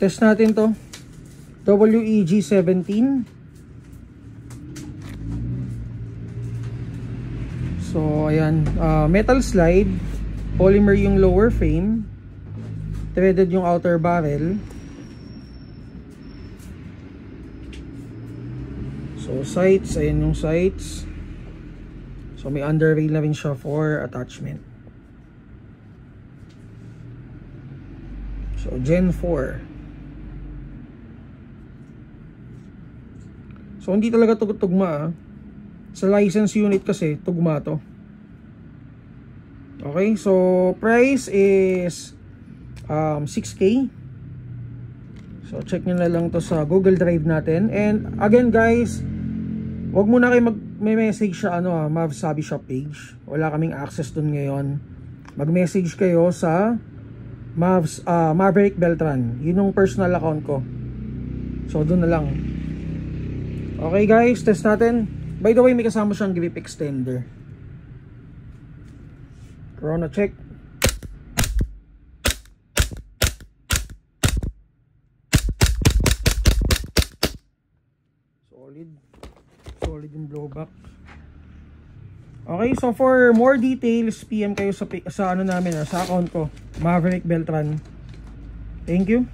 Test natin to. WEG17. So ayan, metal slide, polymer yung lower frame, threaded yung outer barrel. So sights, ayan yung sights. So may under rail na rin siya for attachment. So Gen 4. So hindi talaga tugma. Sa license unit kasi tugma to. Okay, so price is 6K. So check nyo na lang to sa Google Drive natin. And again guys, wag muna kayo mag-message sa Mavs Hobby Shop page. Wala kaming access dun ngayon. Mag-message kayo sa Maverick Beltran. Yun yung personal account ko. So dun na lang. Okay guys, test natin. By the way, may kasama siyang grip extender. Corona check. Solid yung blowback. Okay, so for more details, PM kayo sa namin, sa account ko, Maverick Beltran. Thank you.